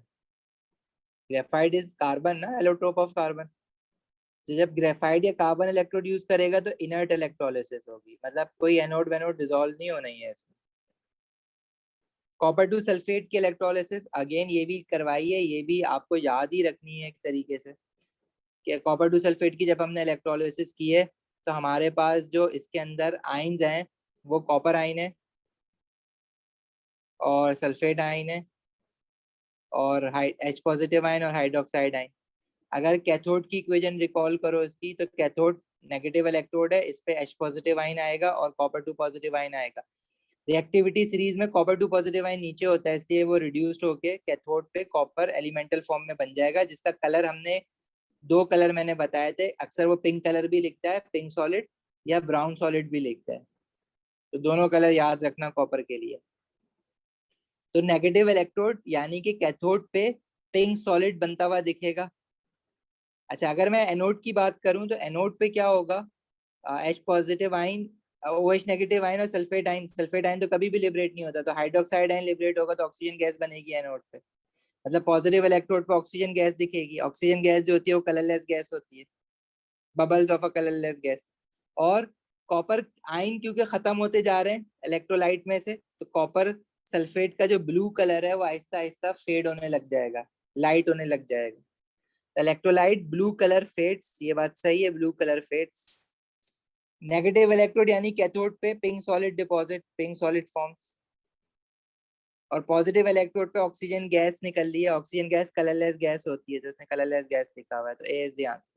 S1: ग्रेफाइट इज कार्बन ना, एलोट्रोप ऑफ कार्बन। तो जब ग्रेफाइट या कार्बन इलेक्ट्रोड यूज करेगा तो इनर्ट इलेक्ट्रोलिसिस होगी, मतलब कोई एनोड वेनोड डिसॉल्व नहीं होना ही है इसमें। कॉपर टू सल्फेट की इलेक्ट्रोलिसिस अगेन ये भी करवाई है, ये भी आपको याद ही रखनी है एक तरीके से कि कॉपर टू सल्फेट की जब हमने इलेक्ट्रोलिसिस की है तो हमारे पास जो इसके अंदर आइंस हैं वो कॉपर आइन है और सल्फेट आइन है और H पॉजिटिव आयन और हाइड्रोक्साइड आयन। अगर कैथोड की इक्वेशन रिकॉल करो इसकी, तो कैथोड नेगेटिव इलेक्ट्रोड है, इस पे H पॉजिटिव आयन आएगा और कॉपर टू पॉजिटिव आयन आएगा। रिएक्टिविटी सीरीज में कॉपर टू पॉजिटिव आयन नीचे होता है, इसलिए वो रिड्यूस्ड होके कैथोड पे कॉपर एलिमेंटल फॉर्म में बन जाएगा, जिसका कलर हमने 2 कलर मैंने बताए थे। अक्सर वो पिंक कलर भी लिखता है, पिंक सॉलिड, या ब्राउन सॉलिड भी लिखता है। तो दोनों कलर याद रखना कॉपर के लिए। तो नेगेटिव इलेक्ट्रोड यानी कि कैथोड पे पिंक सॉलिड बनता हुआ दिखेगा। अच्छा, अगर मैं एनोड की बात करूं तो एनोड पे क्या होगा? H positive ion, OH negative ion और सल्फेट आयन। सल्फेट आयन तो कभी भी लिबरेट नहीं होता, तो हाइड्रोक्साइड आयन लिबरेट होगा तो ऑक्सीजन गैस बनेगी एनोड पे। मतलब पॉजिटिव इलेक्ट्रोड पे ऑक्सीजन गैस दिखेगी। ऑक्सीजन गैस जो होती है वो कलरलेस गैस होती है, bubbles of a colourless gas. और कॉपर आयन क्योंकि खत्म होते जा रहे हैं इलेक्ट्रोलाइट में से, तो कॉपर सल्फेट का जो ब्लू कलर है वो आहिस्ता आहिस्ता फेड होने लग जाएगा, लाइट होने लग जाएगा। इलेक्ट्रोलाइट ब्लू कलर फेड्स, ये बात सही है, blue colour fades. Negative electrode यानी कैथोड पे pink solid deposit, pink solid forms. और पॉजिटिव इलेक्ट्रोड पे ऑक्सीजन गैस निकल रही है, ऑक्सीजन गैस कलरलेस गैस होती है, तो उसने कलरलेस गैस लिखा हुआ है, तो ए इज द आंसर।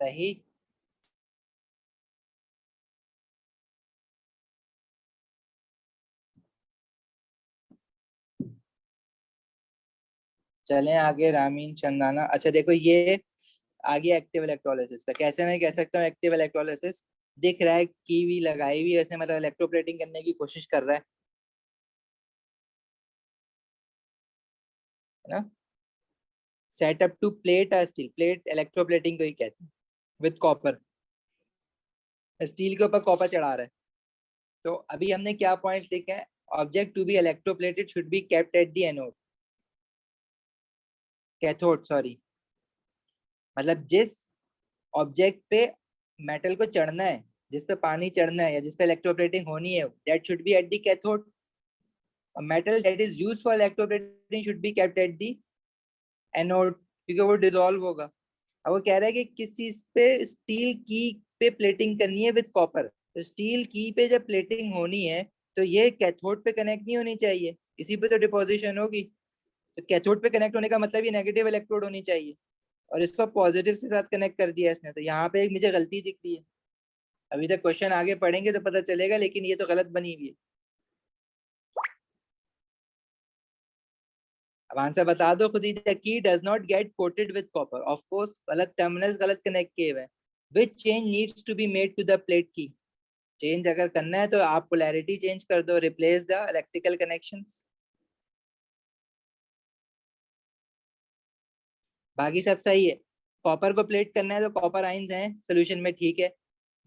S1: सही। चलें आगे, रामीन चंदाना। अच्छा देखो ये आगे एक्टिव इलेक्ट्रोलिसिस का कैसे मैं कह सकता हूँ। एक्टिव इलेक्ट्रोलिसिस दिख रहा है, कीवी लगाई हुई है इसने, मतलब इलेक्ट्रोप्लेटिंग करने की कोशिश कर रहा है ना। Setup to plate a steel, plate electroplating को ही कहते हैं, विद कॉपर। स्टील के ऊपर कॉपर चढ़ा रहा है। तो अभी हमने क्या पॉइंट्स लिखे हैं। Object to be electroplated should be kept at the anode, cathode sorry. मतलब जिस ऑब्जेक्ट पे मेटल को चढ़ना है, जिस पे पानी चढ़ना है या जिस पे इलेक्ट्रोप्लेटिंग होनी है, that should be at the cathode. Metal that is used for electroplating should be kept at the anode, क्योंकि वो डिसॉल्व होगा। अब वो कह रहा है कि किस चीज पे, स्टील की पे प्लेटिंग करनी है विद कॉपर। तो स्टील की पे जब प्लेटिंग होनी है तो ये कैथोड पे कनेक्ट नहीं होनी चाहिए, इसी पे तो डिपोजिशन होगी। तो कैथोड पे कनेक्ट होने का मतलब ये नेगेटिव इलेक्ट्रोड होनी चाहिए, और इसको पॉजिटिव के साथ कनेक्ट कर दिया इसने, तो यहाँ पे एक मुझे गलती दिख रही है। अभी तक क्वेश्चन आगे पढ़ेंगे तो पता चलेगा, लेकिन ये तो गलत बनी हुई है। अब आंसर बता दो खुद ही। The key does not get coated with copper, of course गलत, टर्मिनल्स गलत कनेक्ट किए हुए हैं। Which change needs to be made to the plate की, चेंज अगर करना है तो आप पोलैरिटी चेंज कर दो, रिप्लेस द इलेक्ट्रिकल कनेक्शंस। बाकी सब सही है। कॉपर को प्लेट करना है तो कॉपर आइंस हैं सोल्यूशन में, ठीक है।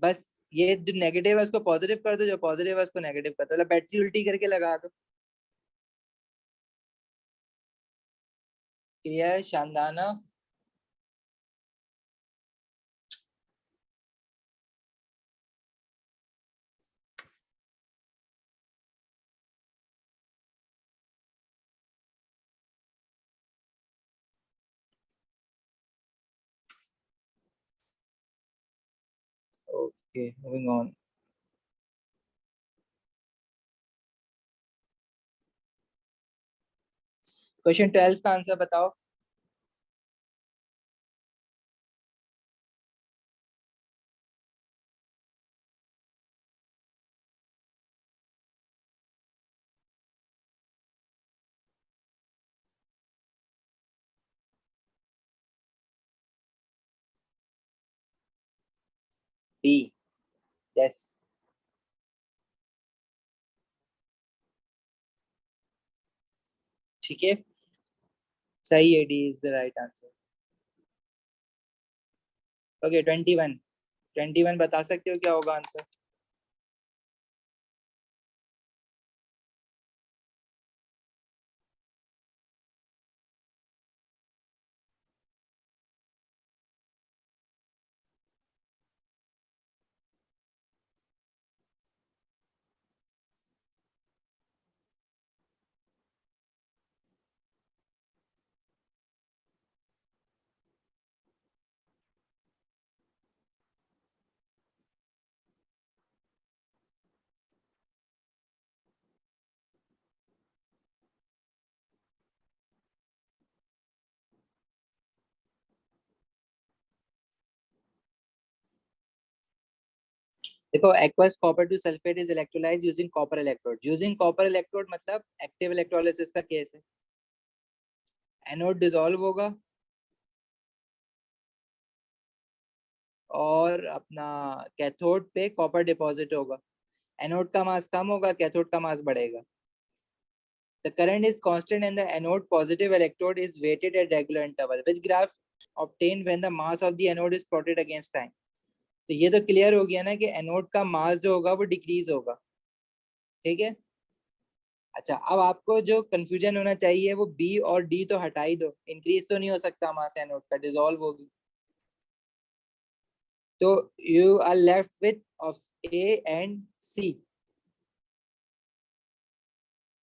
S1: बस ये जो नेगेटिव है उसको पॉजिटिव कर दो, जो पॉजिटिव है उसको नेगेटिव कर दो, मतलब बैटरी उल्टी करके लगा दो। Clear Shandana. Okay moving on. Question 12 का आंसर बताओ। बी। यस। ठीक है, सही है, D is the right answer. Okay 21, 21 बता सकते हो क्या होगा आंसर। देखो aqueous copper two sulphate is electrolyse using copper electrode, using copper electrode मतलब एक्टिव इलेक्ट्रोलिसिस का केस है। एनोड डिसॉल्व होगा और अपना कैथोड पे कॉपर डिपॉजिट होगा। एनोड का मास कम होगा, कैथोड का मास बढ़ेगा। The current is constant and the anode positive electrode is weighted at regular interval. Which graph obtained when the mass of the anode is plotted against time? तो ये तो clear हो गया ना कि एनोड का मास जो होगा वो डिक्रीज होगा, ठीक है। अच्छा अब आपको जो कंफ्यूजन होना चाहिए वो बी और डी तो हटा ही दो, इंक्रीज तो नहीं हो सकता मास एनोड का, डिसॉल्व होगी। तो you are left with of A and C.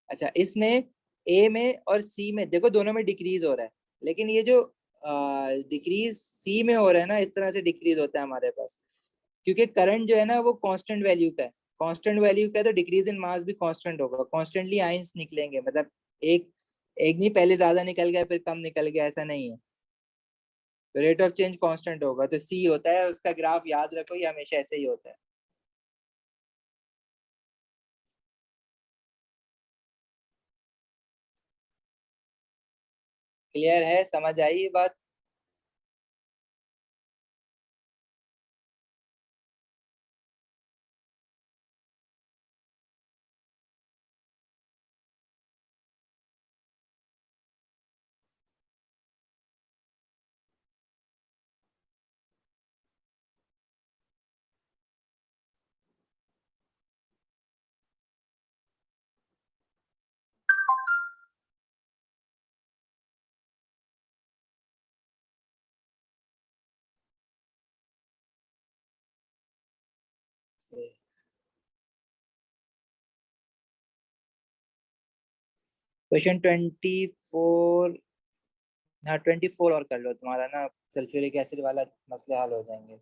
S1: अच्छा, इसमें ए में और सी में देखो दोनों में डिक्रीज हो रहा है, लेकिन ये जो डिक्रीज सी में हो रहा है ना, इस तरह से डिक्रीज होता है हमारे पास, क्योंकि करंट जो है ना वो कांस्टेंट वैल्यू का है। कांस्टेंट वैल्यू का है तो डिक्रीज इन मास भी कांस्टेंट होगा, कॉन्स्टेंटली आइंस निकलेंगे, मतलब एक एक नहीं, पहले ज्यादा निकल गया फिर कम निकल गया, ऐसा नहीं है। तो रेट ऑफ चेंज कांस्टेंट होगा, तो सी होता है उसका ग्राफ, याद रखो ये हमेशा ऐसे ही होता है। क्लियर है, समझ आई ये बात? क्वेश्चन 24। हाँ 24 और कर लो, तुम्हारा ना सल्फ्यूरिक एसिड वाला मसले हल हो जाएंगे।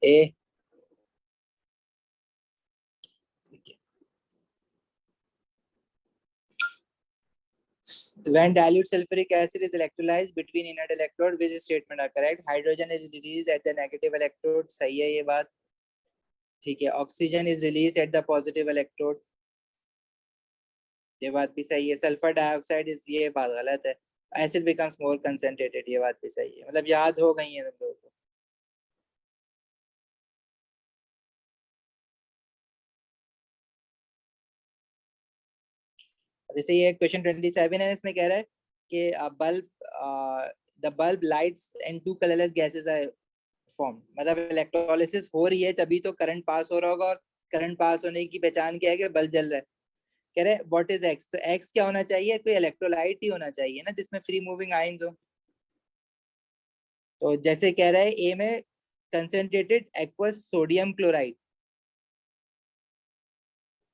S1: ए, ठीक है। When dilute sulfuric acid is electrolyzed between inert electrode, which statement are correct? Hydrogen is released at the negative electrode, सही है ये बात। ठीक है, oxygen is release at the positive electrode, ये बात भी सही है। सल्फर डाइऑक्साइड इज, ये बात गलत है। एसिड बिकम्स मोर कंसंट्रेटेड, ये बात भी सही है, मतलब याद हो गई है तुम लोगों को। जैसे ये क्वेश्चन 27 है, इसमें कह रहा है कि the bulb lights and two colourless gases are form, मतलब इलेक्ट्रोलिसिस हो रही है तभी तो करंट पास हो रहा होगा, और करंट पास होने की पहचान क्या है कि बल्ब जल रहा है। कह रहे व्हाट इज एक्स, तो एक्स क्या होना चाहिए, कोई इलेक्ट्रोलाइट ही होना चाहिए ना जिसमें फ्री मूविंग आयंस हो। तो जैसे कह रहा है ए में कंसेंट्रेटेड एक्वस सोडियम क्लोराइड,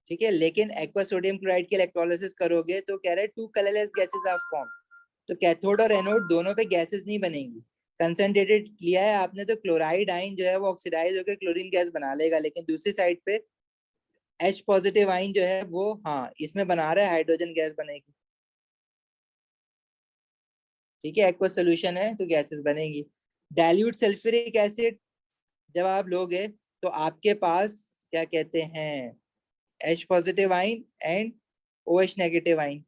S1: ठीक है, लेकिन एक्वस सोडियम क्लोराइड की इलेक्ट्रोलिसिस करोगे तो कह रहा है two colourless gases are form, तो कैथोड और एनोड दोनों पे गैसेस नहीं बनेंगी। कंसेंट्रेटेड लिया है आपने तो क्लोराइड आइन जो है वो ऑक्सीडाइज होकर क्लोरीन गैस बना लेगा, लेकिन दूसरी साइड पे एच पॉजिटिव आइन जो है वो, हाँ इसमें बना रहा है, हाइड्रोजन गैस बनेगी। ठीक है, एक्वस सोल्यूशन है तो गैसेस बनेगी। डाइल्यूट सल्फ्यूरिक एसिड जब आप लोगे तो आपके पास क्या कहते हैं, H positive ion and O H negative ion.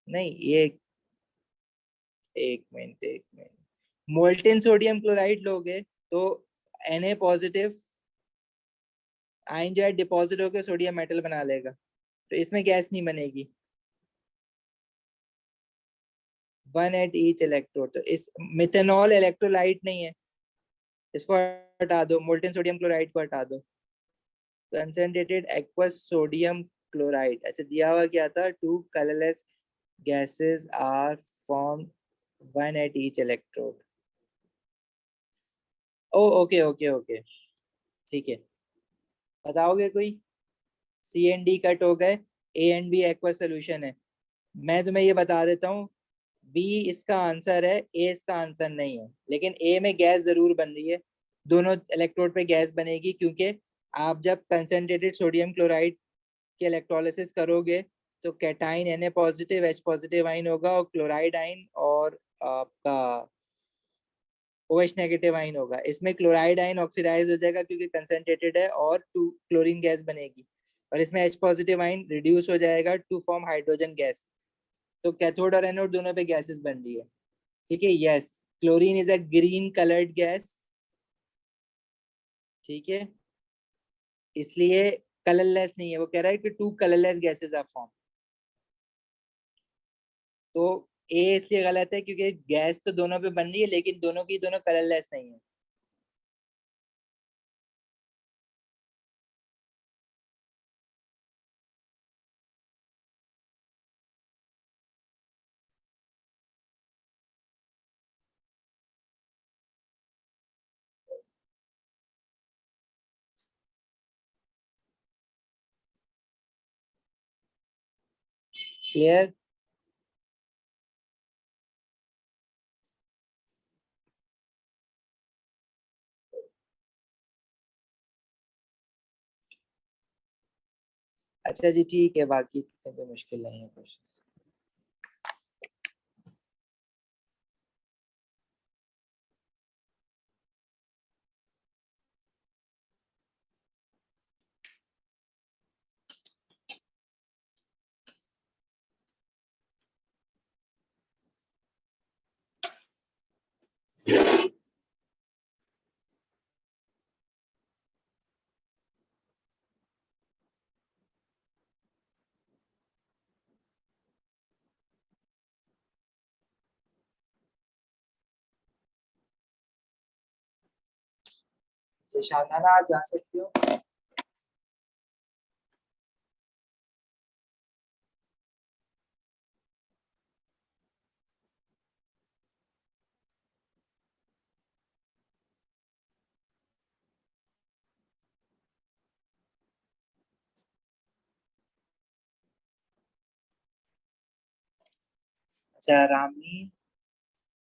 S1: नहीं ये, एक मिनट, मोल्टेन सोडियम क्लोराइड लोगे तो Na पॉजिटिव आयन जो है डिपॉजिट होकर सोडियम मेटल बना लेगा, तो इसमें गैस नहीं बनेगी। वन एट ईच इलेक्ट्रोड, तो इस मिथेनॉल इलेक्ट्रोलाइट नहीं है, इसको हटा दो, मोल्टेन सोडियम क्लोराइड को हटा दो। कंसंट्रेटेड एक्वस सोडियम क्लोराइड, अच्छा दिया हुआ क्या था, two colourless gases are formed one at each electrode। Oh okay okay okay, ठीक है, बताओगे कोई? सी एंड डी कट हो गए, A and B aqua solution है। मैं तुम्हें ये बता देता हूँ, बी इसका आंसर है, ए इसका आंसर नहीं है, लेकिन ए में गैस जरूर बन रही है, दोनों इलेक्ट्रोड पे गैस बनेगी, क्योंकि आप जब कंसेंट्रेटेड सोडियम क्लोराइड की इलेक्ट्रोलिसिस करोगे तो cation Na positive H positive ion होगा, और क्लोराइड आइन और आपका OH नेगेटिव आइन होगा। इसमें क्लोराइड आइन ऑक्सीडाइज हो जाएगा क्योंकि कंसंट्रेटेड है, और टू क्लोरीन गैस बनेगी। और इसमें H पॉजिटिव आइन रिड्यूस हो जाएगा टू फॉर्म हाइड्रोजन गैस। तो कैथोड और एनोड दोनों पे गैसेस बन रही है। ठीक है, yes, chlorine is a green coloured gas. ठीक है, इसलिए कलरलेस नहीं है। वो कह रहा है कि two colourless gases are form. तो ए इसलिए गलत है क्योंकि गैस तो दोनों पे बन रही है, लेकिन दोनों की दोनों कलरलेस नहीं है। क्लियर? अच्छा जी, ठीक है, बाकी इतने कोई मुश्किल नहीं है क्वेश्चन। शादाना, आप जा सकती हो। अच्छा रामी,